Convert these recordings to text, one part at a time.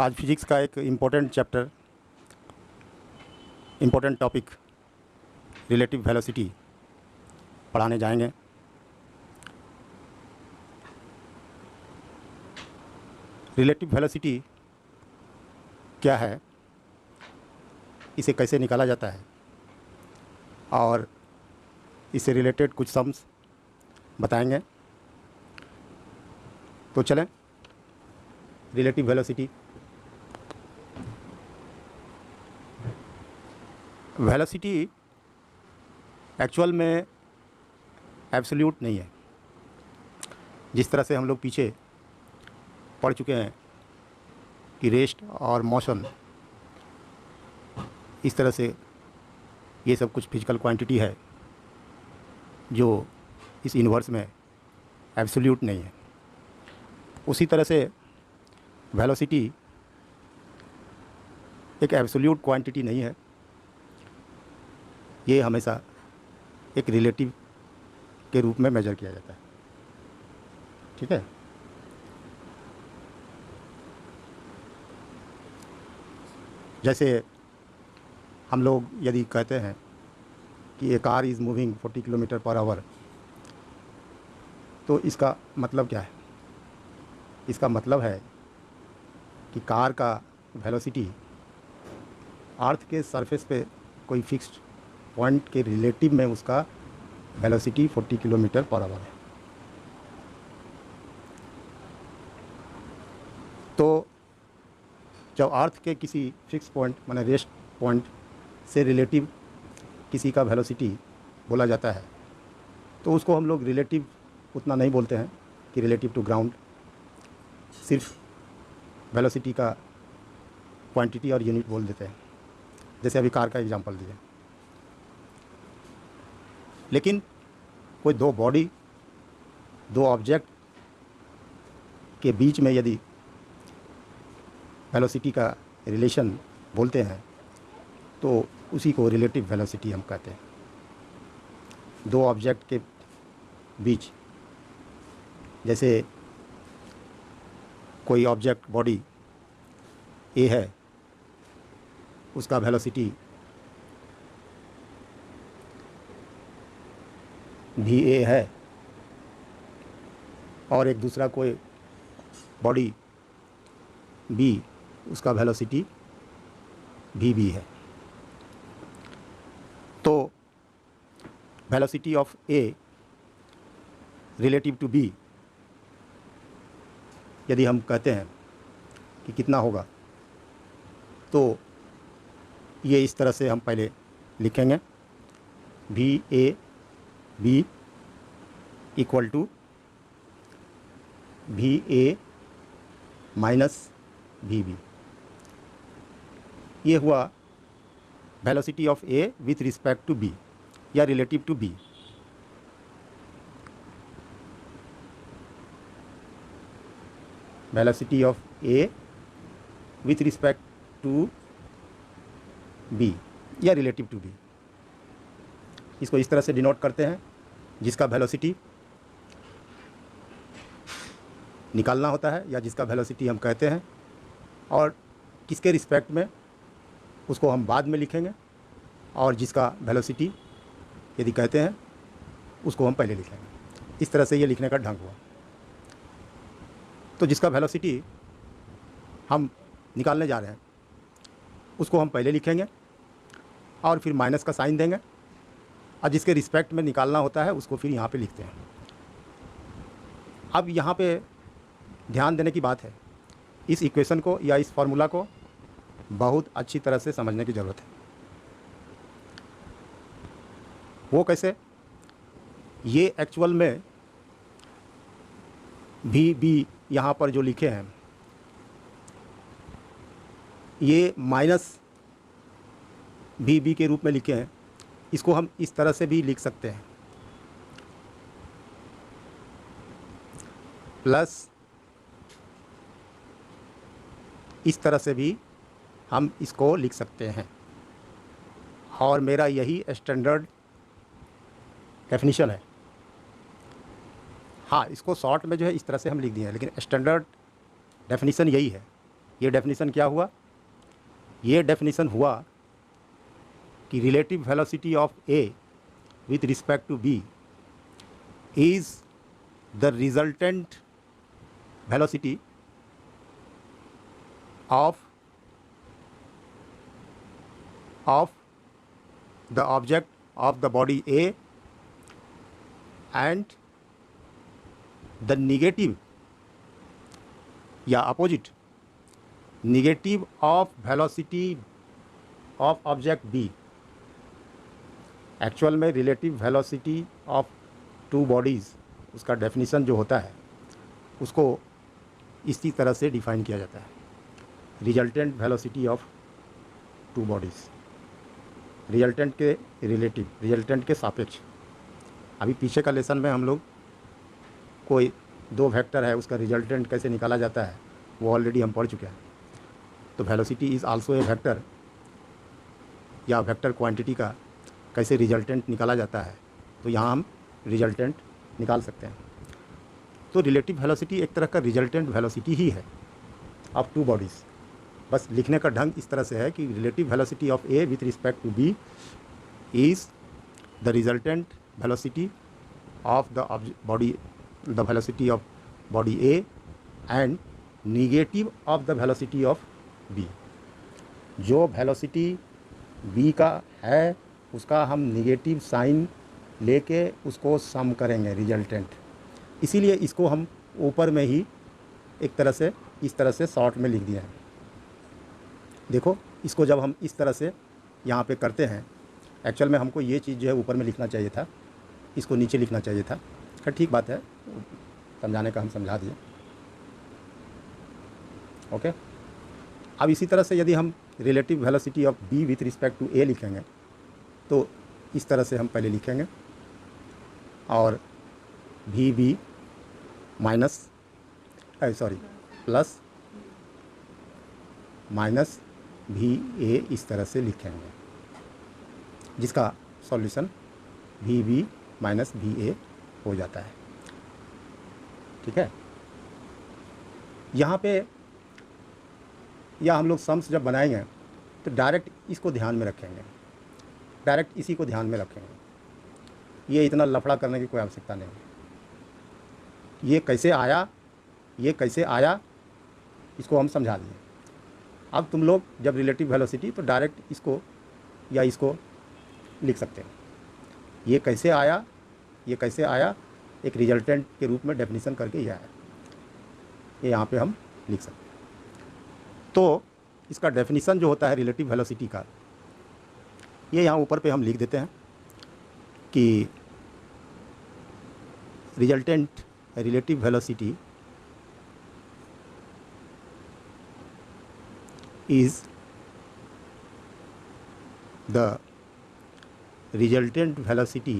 आज फिजिक्स का एक important chapter, important topic relative velocity पढ़ाने जाएंगे। रिलेटिव वेलोसिटी क्या है, इसे कैसे निकाला जाता है और इससे रिलेटेड कुछ सम्स बताएंगे। तो चलें, रिलेटिव वेलोसिटी। वेलोसिटी एक्चुअल में एब्सोल्यूट नहीं है। जिस तरह से हम लोग पीछे पढ़ चुके हैं कि रेस्ट और मोशन, इस तरह से ये सब कुछ फिजिकल क्वांटिटी है जो इस यूनिवर्स में एब्सोल्यूट नहीं है। उसी तरह से वेलोसिटी एक एब्सोल्यूट क्वांटिटी नहीं है, ये हमेशा एक रिलेटिव के रूप में मेजर किया जाता है। ठीक है। जैसे हम लोग यदि कहते हैं कि a car is moving 40 kilometre per hour, तो इसका मतलब क्या है? इसका मतलब है कि कार का वेलोसिटी अर्थ के सरफेस पे कोई फिक्स्ड पॉइंट के रिलेटिव में उसका वेलोसिटी 40 किलोमीटर पर आवर है। तो जब अर्थ के किसी फिक्स पॉइंट माने रेस्ट पॉइंट से रिलेटिव किसी का वेलोसिटी बोला जाता है, तो उसको हम लोग रिलेटिव उतना नहीं बोलते हैं कि रिलेटिव टू ग्राउंड, सिर्फ वेलोसिटी का क्वांटिटी और यूनिट बोल देते हैं। जैसे अभी कार का एग्जांपल दिए। लेकिन कोई दो बॉडी, दो ऑब्जेक्ट के बीच में यदि वेलोसिटी का रिलेशन बोलते हैं तो उसी को रिलेटिव वेलोसिटी हम कहते हैं। दो ऑब्जेक्ट के बीच, जैसे कोई ऑब्जेक्ट बॉडी ए है, उसका वेलोसिटी भी ए है, और एक दूसरा कोई बॉडी बी, उसका वेलोसिटी भी बी है। तो velocity of A relative to B यदि हम कहते हैं कि कितना होगा, तो ये इस तरह से हम पहले लिखेंगे, V A B equal to V A minus V B. ये हुआ velocity of A with respect to B या relative to B. Velocity of A with respect to B या रिलेटिव टू बी, इसको इस तरह से डिनोट करते हैं, जिसका वेलोसिटी निकालना होता है या जिसका वेलोसिटी हम कहते हैं, और किसके रिस्पेक्ट में उसको हम बाद में लिखेंगे, और जिसका वेलोसिटी यदि कहते हैं उसको हम पहले लिखेंगे। इस तरह से ये लिखने का ढंग हुआ। तो जिसका वेलोसिटी हम निकालने जा रहे हैं उसको हम पहले लिखेंगे और फिर माइनस का साइन देंगे, और जिसके रिस्पेक्ट में निकालना होता है उसको फिर यहाँ पे लिखते हैं। अब यहाँ पे ध्यान देने की बात है, इस इक्वेशन को या इस फॉर्मूला को बहुत अच्छी तरह से समझने की ज़रूरत है। वो कैसे? ये एक्चुअल में भी बी यहाँ पर जो लिखे हैं, ये माइनस भी बी के रूप में लिखे हैं। इसको हम इस तरह से भी लिख सकते हैं, प्लस इस तरह से भी हम इसको लिख सकते हैं, और मेरा यही स्टैंडर्ड डेफिनेशन है। हाँ, इसको शॉर्ट में जो है इस तरह से हम लिख दिए हैं, लेकिन स्टैंडर्ड डेफिनेशन यही है। ये डेफिनेशन क्या हुआ? ये डेफिनेशन हुआ कि relative velocity of A with respect to B is the resultant velocity of the object of the body A and the negative या opposite negative of velocity of object B. Actual में relative velocity of two bodies, उसका definition जो होता है उसको इसी तरह से डिफाइन किया जाता है, resultant velocity of two bodies, resultant के रिलेटिव, रिजल्टेंट के सापेक्ष। अभी पीछे का लेसन में हम लोग कोई दो वेक्टर है उसका रिजल्टेंट कैसे निकाला जाता है वो ऑलरेडी हम पढ़ चुके हैं। तो velocity is also a vector, या वेक्टर क्वांटिटी का कैसे रिजल्टेंट निकाला जाता है, तो यहाँ हम रिजल्टेंट निकाल सकते हैं। तो रिलेटिव वेलोसिटी एक तरह का रिजल्टेंट वेलोसिटी ही है ऑफ टू बॉडीज़। बस लिखने का ढंग इस तरह से है कि relative velocity of A with respect to B is the resultant velocity of the body, the velocity of body A and negative of the velocity of B. जो वेलोसिटी बी का है उसका हम निगेटिव साइन लेके उसको सम करेंगे resultant. इसीलिए इसको हम ऊपर में ही एक तरह से इस तरह से शॉर्ट में लिख दिया है। देखो इसको जब हम इस तरह से यहाँ पे करते हैं, एक्चुअल में हमको ये चीज़ जो है ऊपर में लिखना चाहिए था, इसको नीचे लिखना चाहिए था। खैर ठीक बात है, समझाने का हम समझा दिए। ओके, अब इसी तरह से यदि हम relative velocity of B with respect to A लिखेंगे तो इस तरह से हम पहले लिखेंगे, और V B minus plus minus V A इस तरह से लिखेंगे, जिसका solution V B minus V A हो जाता है। ठीक है, यहाँ पे या हम लोग सम्स जब बनाएंगे तो डायरेक्ट इसको ध्यान में रखेंगे, डायरेक्ट इसी को ध्यान में रखेंगे। ये इतना लफड़ा करने की कोई आवश्यकता नहीं है। ये कैसे आया इसको हम समझा दिए। अब तुम लोग जब रिलेटिव वेलोसिटी तो डायरेक्ट इसको या इसको लिख सकते हैं। ये कैसे आया एक रिजल्टेंट के रूप में डेफिनेशन करके ये आया, ये यहाँ पे हम लिख सकते हैं। तो इसका डेफिनेशन जो होता है रिलेटिव वेलोसिटी का, ये यहाँ ऊपर पे हम लिख देते हैं कि resultant relative velocity is the resultant velocity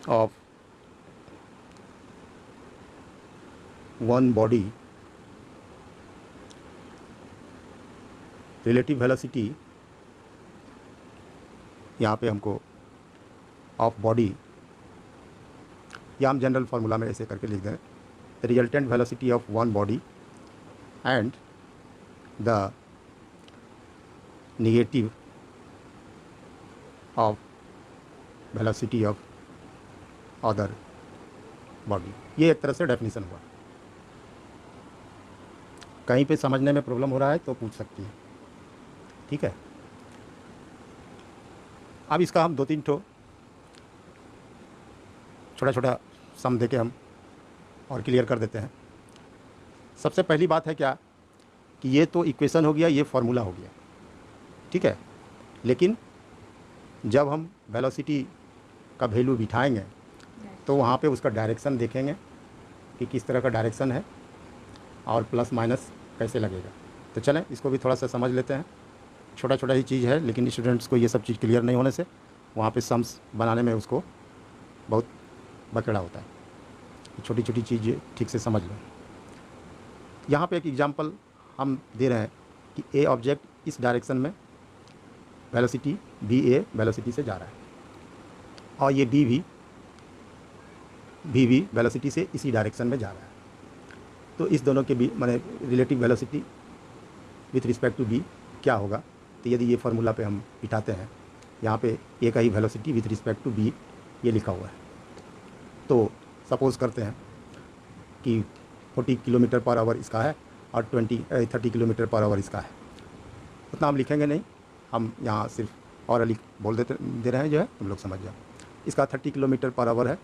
of one body, relative velocity यहाँ पे हमको ऑफ बॉडी, या हम जनरल फार्मूला में ऐसे करके लिख दें, the resultant velocity of one body and the negative of velocity of other body। ये एक तरह से डेफिनेशन हुआ। कहीं पे समझने में प्रॉब्लम हो रहा है तो पूछ सकती है। ठीक है, अब इसका हम 2-3 ठो छोटा सम देके हम और क्लियर कर देते हैं। सबसे पहली बात है क्या कि ये तो इक्वेशन हो गया, ये फार्मूला हो गया। ठीक है, लेकिन जब हम वेलोसिटी का वैल्यू बिठाएंगे तो वहाँ पे उसका डायरेक्शन देखेंगे कि किस तरह का डायरेक्शन है और प्लस माइनस कैसे लगेगा। तो चलें इसको भी थोड़ा सा समझ लेते हैं। छोटा ही चीज़ है, लेकिन स्टूडेंट्स को ये सब चीज़ क्लियर नहीं होने से वहाँ पे सम्स बनाने में उसको बहुत बकड़ा होता है। छोटी चीज़ें ठीक से समझ लो। यहाँ पे एक एग्जांपल हम दे रहे हैं कि ए ऑब्जेक्ट इस डायरेक्शन में वेलोसिटी बी ए वेलोसिटी से जा रहा है, और ये बी भी वी वी वेलोसिटी से इसी डायरेक्शन में जा रहा है। तो इस दोनों के बीच माने relative velocity with respect to B क्या होगा, तो यदि ये फार्मूला पे हम बिठाते हैं, यहाँ पे ए का ही velocity with respect to B ये लिखा हुआ है। तो सपोज़ करते हैं कि 40 किलोमीटर पर आवर इसका है और 30 किलोमीटर पर आवर इसका है। उतना हम लिखेंगे नहीं, हम यहाँ सिर्फ और लिख बोल दे रहे हैं, जो है तुम लोग समझ जाओ। इसका 30 किलोमीटर पर आवर है,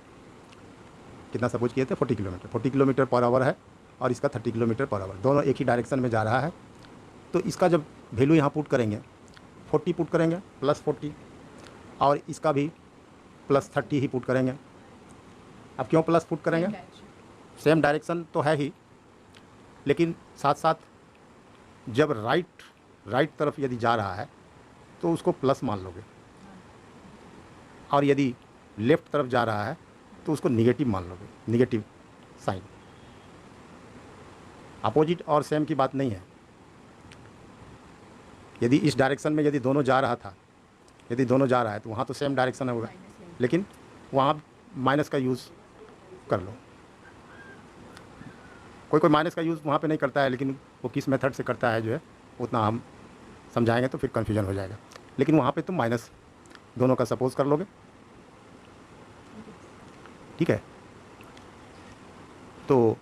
कितना सपोज किए थे 40 किलोमीटर पर आवर है, और इसका 30 किलोमीटर पर आवर, दोनों एक ही डायरेक्शन में जा रहा है। तो इसका जब वैल्यू यहाँ पुट करेंगे 40 पुट करेंगे +40, और इसका भी +30 ही पुट करेंगे। अब क्यों प्लस पुट करेंगे? सेम डायरेक्शन तो है ही, लेकिन साथ साथ जब राइट तरफ यदि जा रहा है तो उसको प्लस मान लोगे, और यदि लेफ़्ट तरफ जा रहा है तो उसको निगेटिव मान लोगे, निगेटिव साइन। अपोजिट और सेम की बात नहीं है। यदि इस डायरेक्शन में यदि दोनों जा रहा है तो वहाँ तो सेम डायरेक्शन होगा, लेकिन वहाँ माइनस का यूज़ कर लो। कोई माइनस का यूज़ वहाँ पे नहीं करता है, लेकिन वो किस मेथड से करता है जो है उतना हम समझाएंगे तो फिर कन्फ्यूजन हो जाएगा। लेकिन वहाँ पे तुम माइनस दोनों का सपोज कर लोगे, ठीक है। तो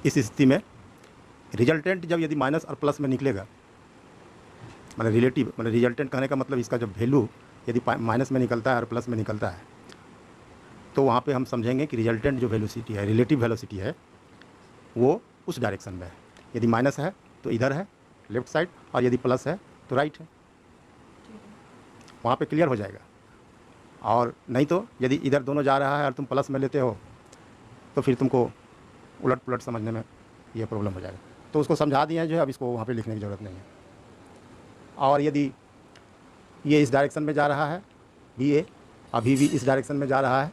इस स्थिति में रिजल्टेंट जब यदि माइनस और प्लस में निकलेगा, मतलब रिलेटिव, मतलब रिजल्टेंट कहने का मतलब इसका जब वैल्यू यदि माइनस में निकलता है और प्लस में निकलता है, तो वहाँ पे हम समझेंगे कि रिजल्टेंट जो वेलोसिटी है, रिलेटिव वेलोसिटी है, वो उस डायरेक्शन में है। यदि माइनस है तो इधर है लेफ़्ट साइड, और यदि प्लस है तो राइट है। वहाँ पे क्लियर हो जाएगा। और नहीं तो यदि इधर दोनों जा रहा है और तुम प्लस में लेते हो तो फिर तुमको उलट पुलट समझने में ये प्रॉब्लम हो जाएगा। तो उसको समझा दिए हैं जो है, अब इसको वहाँ पे लिखने की ज़रूरत नहीं है। और यदि ये इस डायरेक्शन में जा रहा है वी ए, अभी भी इस डायरेक्शन में जा रहा है,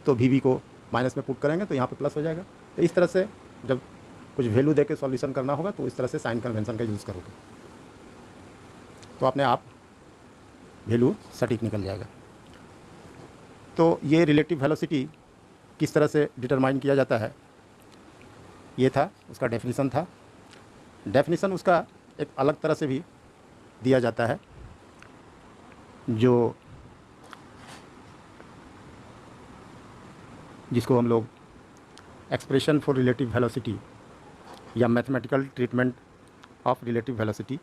तो वी को माइनस में पुट करेंगे तो यहाँ पे प्लस हो जाएगा। तो इस तरह से जब कुछ वैल्यू दे के सॉल्यूशन करना होगा तो इस तरह से साइन कन्वेंशन का यूज़ करोगे, तो अपने आप वैल्यू सटीक निकल जाएगा। तो ये रिलेटिव वेलोसिटी किस तरह से डिटरमाइन किया जाता है, ये था उसका डेफिनेशन था। डेफिनेशन उसका एक अलग तरह से भी दिया जाता है, जिसको हम लोग एक्सप्रेशन फॉर रिलेटिव वेलोसिटी या mathematical treatment of relative velocity